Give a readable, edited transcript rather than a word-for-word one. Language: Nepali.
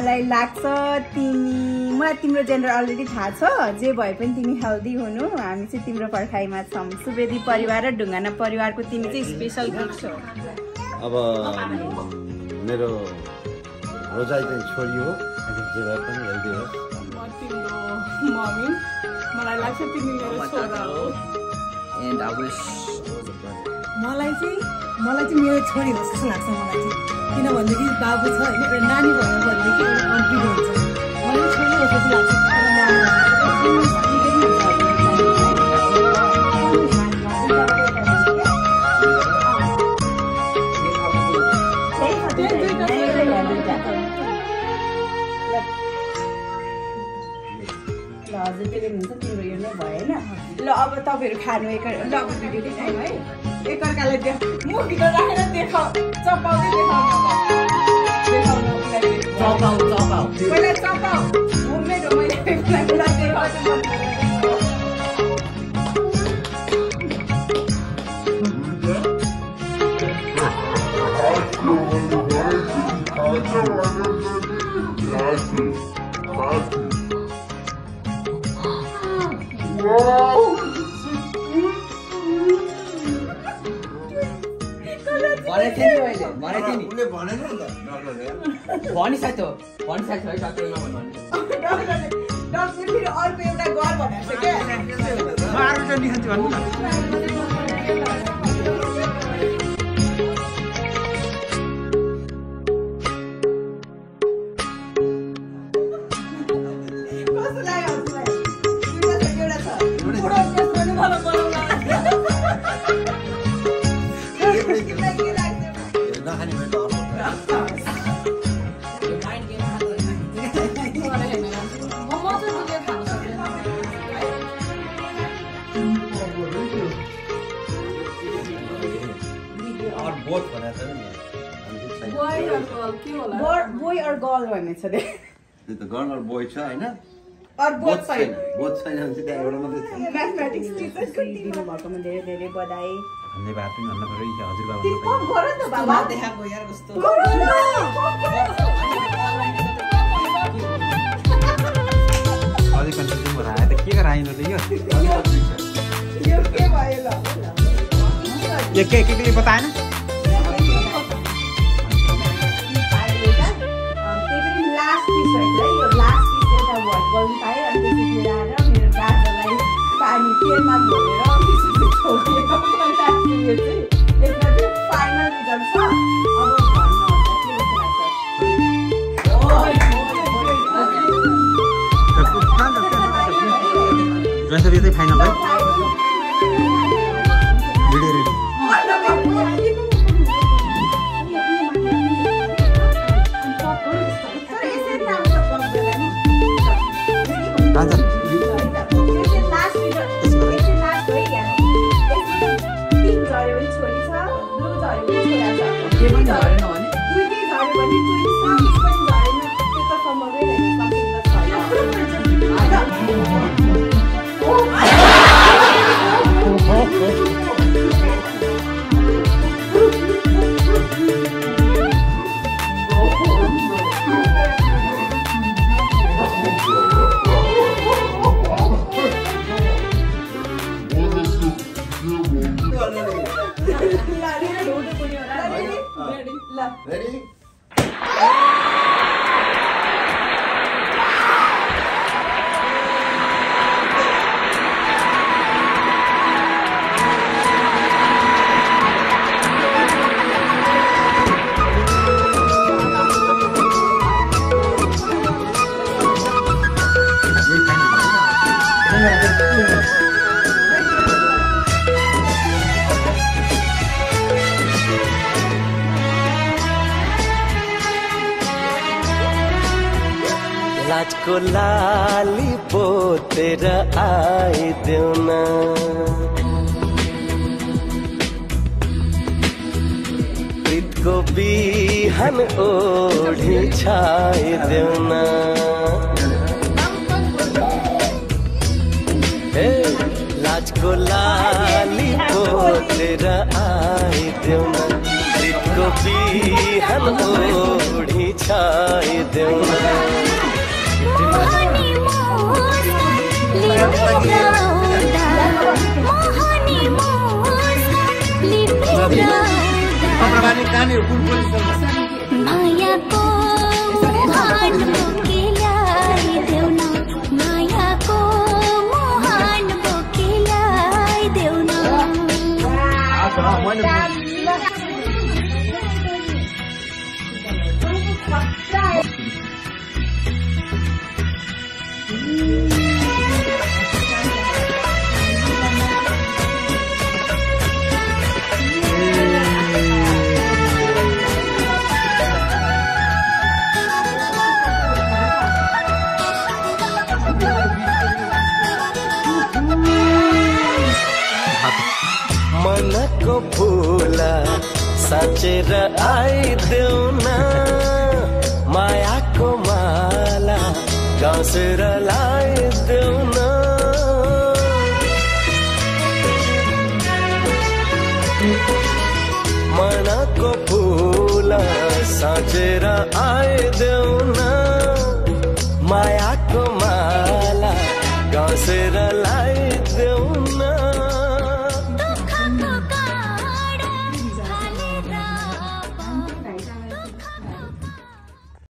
मलाई लाग्छ मलाई तिम्रो जेन्डर अलरेडी थाहा छ जे भए पनि तिमी हेल्दी हुनु हामी चाहिँ तिम्रो पर्खाइमा छौँ सुवेदी परिवार र ढुङ्गाना परिवारको तिमी चाहिँ स्पेशल गिफ्ट छौ अब मेरो रोजाइ चाहिँ छोरी हो जे भए पनि हेल्दी हो म तिम्रो मम्मी मलाई लाग्छ तिमी मेरो छोरा हो एन्ड आई विश मलाई चाहिँ मेरो छोरी होस् जस्तो लाग्छ मलाई चाहिँ किनभनेदेखि बाबु छ होइन नानी भयो भनेदेखि कन्फिडेन्स हुन्छ मलाई छोरी होस् जस्तो लाग्छ हजुर त्यसले हुन्छ तिम्रो यो नै भएन ल अब तपाईँहरू खानु ल अब भिडियो देखाउनु है एकअर्कालाई मुख भित्र राखेर देखाउ चपाउँदै देखाउनु पहिला चपाउ होममेड हो मैले अर्को एउटा गर भनेको छ boy or girl भन्ने छ दे त्यो त गर्ल और बोय छ हैन और बोथ छैन बोथ छैन भने चाहिँ त्यहाँ एउटा मात्रै छ म्याथमेटिक्स टिचरको दिनु भएकोमा धेरै धेरै बधाई धन्यवाद पनि भन्न पर्यो हजुरबा तिमी कम गर न बाबा देखाको यार कस्तो अझै कन्फ्युजन भएर आयो त के गराइनु त यो के भयो ल यो के बताएन पानी तेलमा घोलेर छोडेर यसमा चाहिँ फाइनल रिजल्ट छ अब भन्नुहुन्छ के जस्तो फाइनल है भिडियो रेडी लाजको लाली पोतेर आइदेऊ न प्रीतको बिहान ओढी छाइदेऊ न लाजको लाली पोतेर आइदेऊ न प्रीतको बिहान ओढी छाइदेऊ न मायाको मोहन बोके ल्याइदेऊ न मायाको मोहन बोके ल्याइदेऊ न मनको फुला साँचेर आइदेऊ न मायाको माला गाँसेर ला